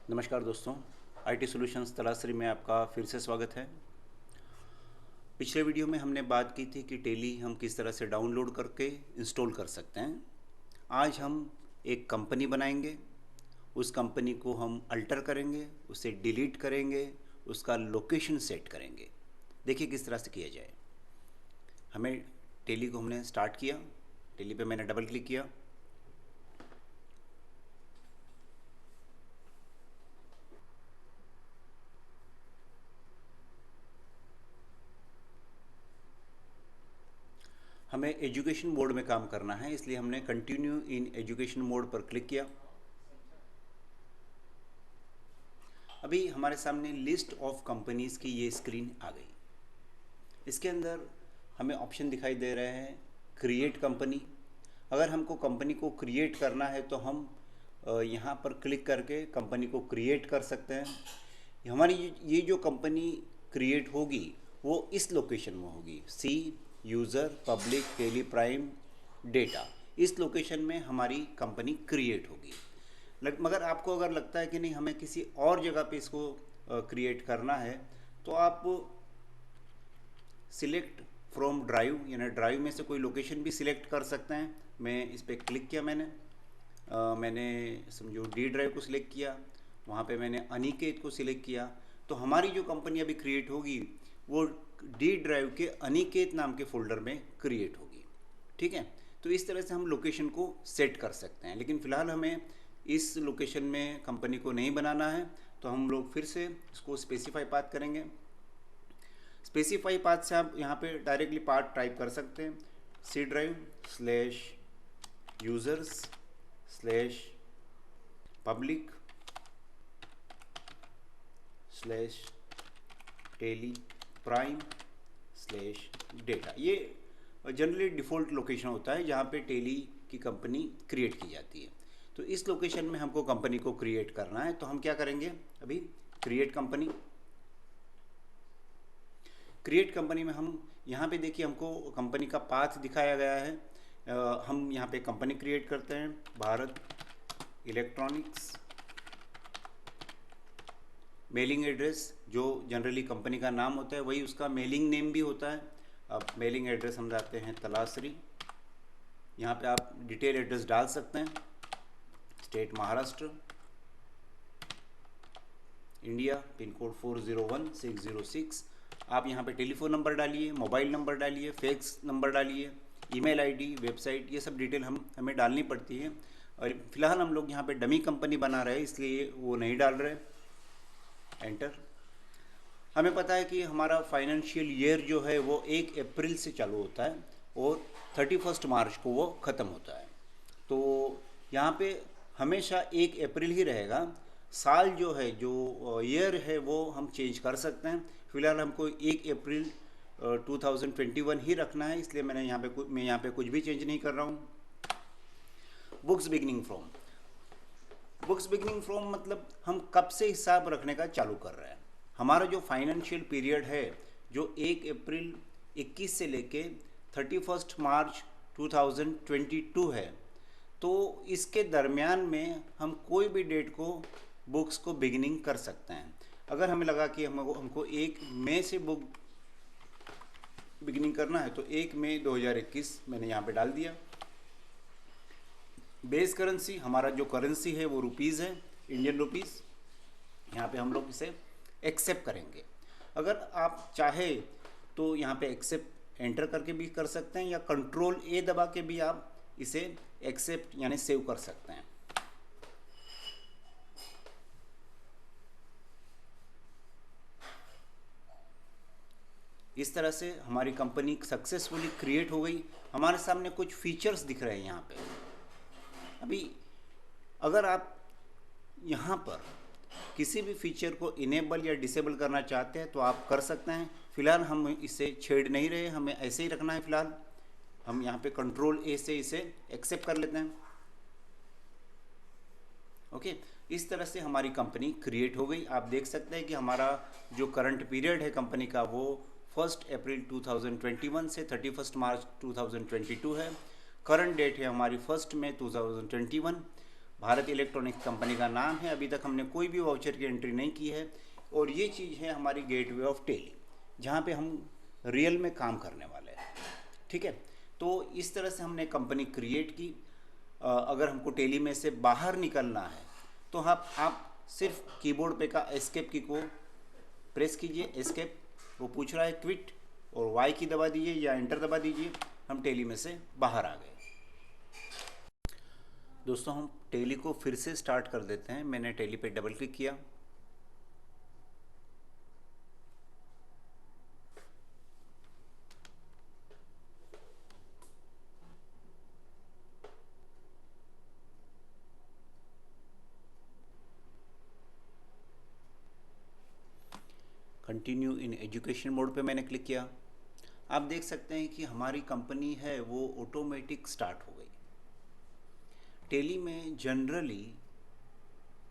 नमस्कार दोस्तों, IT solutions Talasari में आपका फिर से स्वागत है। पिछले वीडियो में हमने बात की थी कि टेली हम किस तरह से डाउनलोड करके इंस्टॉल कर सकते हैं। आज हम एक कंपनी बनाएंगे, उस कंपनी को हम अल्टर करेंगे, उसे डिलीट करेंगे, उसका लोकेशन सेट करेंगे। देखिए किस तरह से किया जाए। हमें टेली को हमने स्टार्ट किया, टेली पे मैंने डबल क्लिक किया। हमें एजुकेशन मोड में काम करना है, इसलिए हमने कंटिन्यू इन एजुकेशन मोड पर क्लिक किया। अभी हमारे सामने लिस्ट ऑफ कंपनीज़ की ये स्क्रीन आ गई। इसके अंदर हमें ऑप्शन दिखाई दे रहे हैं क्रिएट कंपनी। अगर हमको कंपनी को क्रिएट करना है तो हम यहाँ पर क्लिक करके कंपनी को क्रिएट कर सकते हैं। हमारी ये जो कंपनी क्रिएट होगी वो इस लोकेशन में होगी, C user public tele prime data. इस लोकेशन में हमारी कंपनी क्रिएट होगी। मगर आपको अगर लगता है कि नहीं हमें किसी और जगह पे इसको क्रिएट करना है तो आप सिलेक्ट फ्रॉम ड्राइव यानी ड्राइव में से कोई लोकेशन भी सिलेक्ट कर सकते हैं। मैं इस पर क्लिक किया, मैंने समझो डी ड्राइव को सिलेक्ट किया, वहाँ पे मैंने अनिकेत को सिलेक्ट किया। तो हमारी जो कंपनी अभी क्रिएट होगी वो डी ड्राइव के अनिकेत नाम के फोल्डर में क्रिएट होगी। ठीक है, तो इस तरह से हम लोकेशन को सेट कर सकते हैं। लेकिन फ़िलहाल हमें इस लोकेशन में कंपनी को नहीं बनाना है, तो हम लोग फिर से इसको स्पेसिफाई पाथ करेंगे। स्पेसिफाई पाथ से आप यहाँ पे डायरेक्टली पाथ टाइप कर सकते हैं, C drive slash users slash public slash Tally Prime slash data. ये जनरली डिफ़ॉल्ट लोकेशन होता है जहाँ पे टेली की कंपनी क्रिएट की जाती है। तो इस लोकेशन में हमको कंपनी को क्रिएट करना है, तो हम क्या करेंगे, अभी क्रिएट कंपनी। क्रिएट कंपनी में हम यहाँ पे देखिए हमको कंपनी का पाथ दिखाया गया है। हम यहाँ पे कंपनी क्रिएट करते हैं, भारत इलेक्ट्रॉनिक्स। मेलिंग एड्रेस जो जनरली कंपनी का नाम होता है वही उसका मेलिंग नेम भी होता है। अब मेलिंग एड्रेस हम जाते हैं तलासरी। यहाँ पे आप डिटेल एड्रेस डाल सकते हैं, state Maharashtra, India, pin code 401606। आप यहाँ पे टेलीफोन नंबर डालिए, मोबाइल नंबर डालिए, फैक्स नंबर डालिए, ईमेल आईडी, वेबसाइट, ये सब डिटेल हमें डालनी पड़ती है। और फिलहाल हम लोग यहाँ पे डमी कंपनी बना रहे हैं इसलिए वो नहीं डाल रहे। एंटर। हमें पता है कि हमारा फाइनेंशियल ईयर जो है वो 1 अप्रैल से चालू होता है और 31 मार्च को वो ख़त्म होता है। तो यहाँ पे हमेशा 1 अप्रैल ही रहेगा। साल जो है, जो ईयर है, वो हम चेंज कर सकते हैं। फिलहाल हमको 1 अप्रैल 2021 ही रखना है, इसलिए मैं यहाँ पे कुछ भी चेंज नहीं कर रहा हूँ। Books beginning from, books beginning from मतलब हम कब से हिसाब रखने का चालू कर रहे हैं। हमारा जो फाइनेंशियल पीरियड है जो 1 अप्रैल 21 से लेके 31 मार्च 2022 है, तो इसके दरमियान में हम कोई भी डेट को बुक्स को बिगिनिंग कर सकते हैं। अगर हमें लगा कि हमको 1 मई से बुक बिगिनिंग करना है तो 1 मई 2021 मैंने यहाँ पे डाल दिया। बेस करेंसी, हमारा जो करेंसी है वो रुपीज़ है, इंडियन रुपीज़। यहाँ पे हम लोग इसे एक्सेप्ट करेंगे। अगर आप चाहे तो यहाँ पे एक्सेप्ट एंटर करके भी कर सकते हैं या कंट्रोल ए दबा के भी आप इसे एक्सेप्ट यानी सेव कर सकते हैं। इस तरह से हमारी कंपनी सक्सेसफुली क्रिएट हो गई। हमारे सामने कुछ फीचर्स दिख रहे हैं यहाँ पे। अभी अगर आप यहाँ पर किसी भी फीचर को इनेबल या डिसेबल करना चाहते हैं तो आप कर सकते हैं। फिलहाल हम इसे छेड़ नहीं रहे, हमें ऐसे ही रखना है। फिलहाल हम यहाँ पे कंट्रोल ए से इसे एक्सेप्ट कर लेते हैं। ओके, इस तरह से हमारी कंपनी क्रिएट हो गई। आप देख सकते हैं कि हमारा जो करंट पीरियड है कंपनी का वो 1 अप्रैल 2021 से 31 मार्च 2022 है। करंट डेट है हमारी 1 मई 2021। भारत इलेक्ट्रॉनिक्स कंपनी का नाम है, अभी तक हमने कोई भी वाउचर की एंट्री नहीं की है। और ये चीज़ है हमारी गेटवे ऑफ टेली, जहाँ पे हम रियल में काम करने वाले हैं। ठीक है, तो इस तरह से हमने कंपनी क्रिएट की। अगर हमको टेली में से बाहर निकलना है तो आप सिर्फ कीबोर्ड पे का एस्केप की को प्रेस कीजिए, एस्केप, वो पूछ रहा है क्विट, और वाई की दबा दीजिए या एंटर दबा दीजिए, हम टेली में से बाहर आ गए। दोस्तों हम टेली को फिर से स्टार्ट कर देते हैं। मैंने टेली पे डबल क्लिक किया, कंटिन्यू इन एजुकेशन मोड पे मैंने क्लिक किया। आप देख सकते हैं कि हमारी कंपनी है वो ऑटोमेटिक स्टार्ट हो गई। टेली में जनरली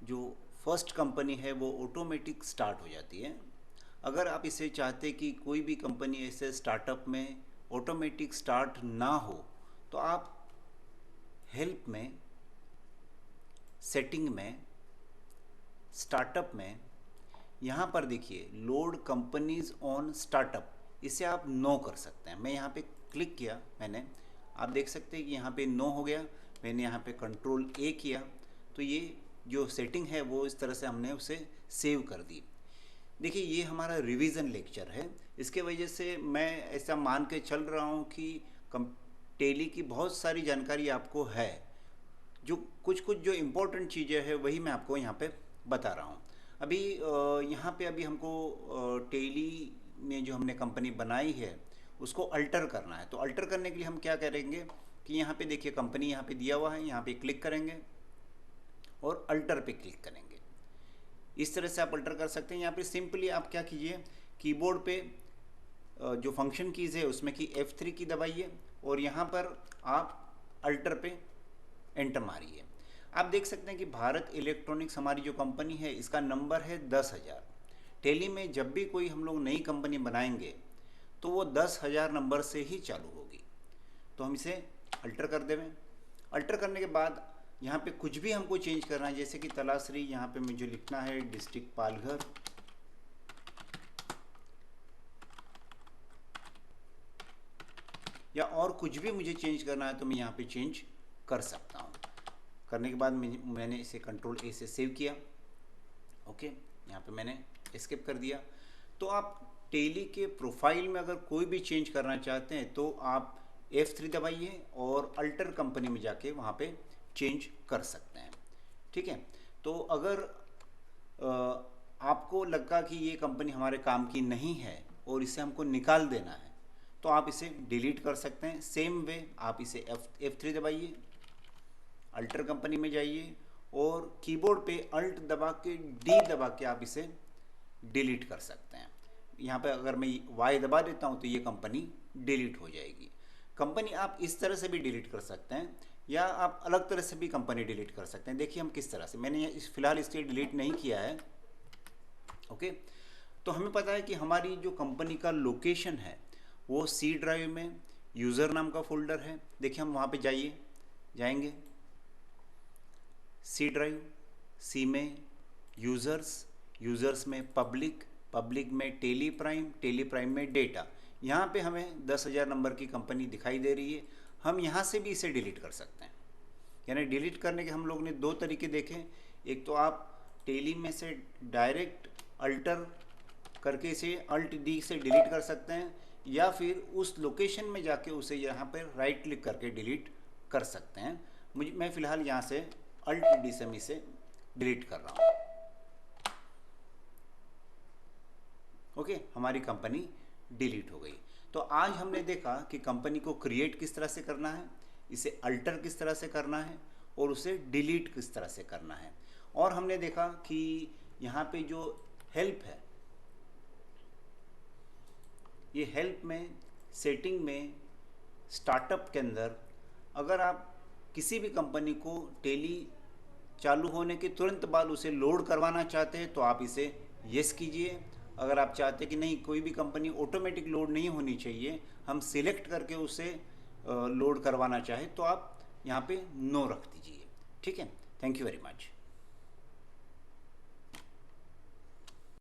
जो फर्स्ट कंपनी है वो ऑटोमेटिक स्टार्ट हो जाती है। अगर आप इसे चाहते कि कोई भी कंपनी ऐसे स्टार्टअप में ऑटोमेटिक स्टार्ट ना हो, तो आप हेल्प में, सेटिंग में, स्टार्टअप में, यहाँ पर देखिए लोड कंपनीज ऑन स्टार्टअप, इसे आप नो कर सकते हैं। मैं यहाँ पे क्लिक किया, मैंने, आप देख सकते हैं कि यहाँ पे नो हो गया। मैंने यहाँ पे कंट्रोल ए किया तो ये जो सेटिंग है वो इस तरह से हमने उसे सेव कर दी। देखिए ये हमारा रिवीजन लेक्चर है, इसके वजह से मैं ऐसा मान के चल रहा हूँ कि टेली की बहुत सारी जानकारी आपको है। जो कुछ जो इम्पोर्टेंट चीज़ें हैं वही मैं आपको यहाँ पे बता रहा हूँ। अभी यहाँ पे अभी हमको टेली में जो हमने कंपनी बनाई है उसको अल्टर करना है। तो अल्टर करने के लिए हम क्या करेंगे कि यहाँ पे देखिए कंपनी यहाँ पे दिया हुआ है, यहाँ पे क्लिक करेंगे और अल्टर पे क्लिक करेंगे। इस तरह से आप अल्टर कर सकते हैं। यहाँ पे सिंपली आप क्या कीजिए, कीबोर्ड पे जो फंक्शन कीज़ है उसमें की F3 की दबाइए और यहाँ पर आप अल्टर पे एंटर मारिए। आप देख सकते हैं कि भारत इलेक्ट्रॉनिक्स हमारी जो कंपनी है इसका नंबर है 10,000। टेली में जब भी कोई हम लोग नई कंपनी बनाएंगे तो वो 10,000 नंबर से ही चालू होगी। तो हम इसे अल्टर कर देवें। अल्टर करने के बाद यहाँ पे कुछ भी हमको चेंज करना है, जैसे कि तलाश्री, यहाँ पे मुझे लिखना है डिस्ट्रिक्ट पालघर, या और कुछ भी मुझे चेंज करना है तो मैं यहाँ पे चेंज कर सकता हूँ। करने के बाद मैंने इसे कंट्रोल ए से सेव किया। ओके, यहाँ पे मैंने एस्केप कर दिया। तो आप टेली के प्रोफाइल में अगर कोई भी चेंज करना चाहते हैं तो आप F3 दबाइए और अल्टर कंपनी में जाके वहाँ पे चेंज कर सकते हैं। ठीक है, तो अगर आपको लगा कि ये कंपनी हमारे काम की नहीं है और इसे हमको निकाल देना है तो आप इसे डिलीट कर सकते हैं। सेम वे आप इसे F3 दबाइए, अल्टर कंपनी में जाइए और कीबोर्ड पे अल्ट दबा के डी दबा के आप इसे डिलीट कर सकते हैं। यहाँ पे अगर मैं वाई दबा देता हूँ तो ये कंपनी डिलीट हो जाएगी। कंपनी आप इस तरह से भी डिलीट कर सकते हैं या आप अलग तरह से भी कंपनी डिलीट कर सकते हैं। देखिए हम किस तरह से, मैंने फिलहाल इसलिए डिलीट नहीं किया है। ओके, तो हमें पता है कि हमारी जो कंपनी का लोकेशन है वो सी ड्राइव में यूज़र नाम का फोल्डर है। देखिए हम वहाँ पे जाएंगे, सी ड्राइव, सी में यूज़र्स में पब्लिक में टेली प्राइम में डेटा। यहाँ पे हमें 10,000 नंबर की कंपनी दिखाई दे रही है। हम यहाँ से भी इसे डिलीट कर सकते हैं। यानी डिलीट करने के हम लोग ने दो तरीके देखे। एक तो आप टेली में से डायरेक्ट अल्टर करके इसे अल्ट डी से डिलीट कर सकते हैं, या फिर उस लोकेशन में जाके उसे यहाँ पर राइट क्लिक करके डिलीट कर सकते हैं। मैं फ़िलहाल यहाँ से अल्ट डी से इसे डिलीट कर रहा हूँ। ओके, हमारी कंपनी डिलीट हो गई। तो आज हमने देखा कि कंपनी को क्रिएट किस तरह से करना है, इसे अल्टर किस तरह से करना है और उसे डिलीट किस तरह से करना है। और हमने देखा कि यहाँ पे जो हेल्प है, ये हेल्प में, सेटिंग में, स्टार्टअप के अंदर अगर आप किसी भी कंपनी को टेली चालू होने के तुरंत बाद उसे लोड करवाना चाहते हैं तो आप इसे यस कीजिए। अगर आप चाहते हैं कि नहीं, कोई भी कंपनी ऑटोमेटिक लोड नहीं होनी चाहिए, हम सिलेक्ट करके उसे लोड करवाना चाहे, तो आप यहाँ पे नो रख दीजिए। ठीक है, थैंक यू वेरी मच।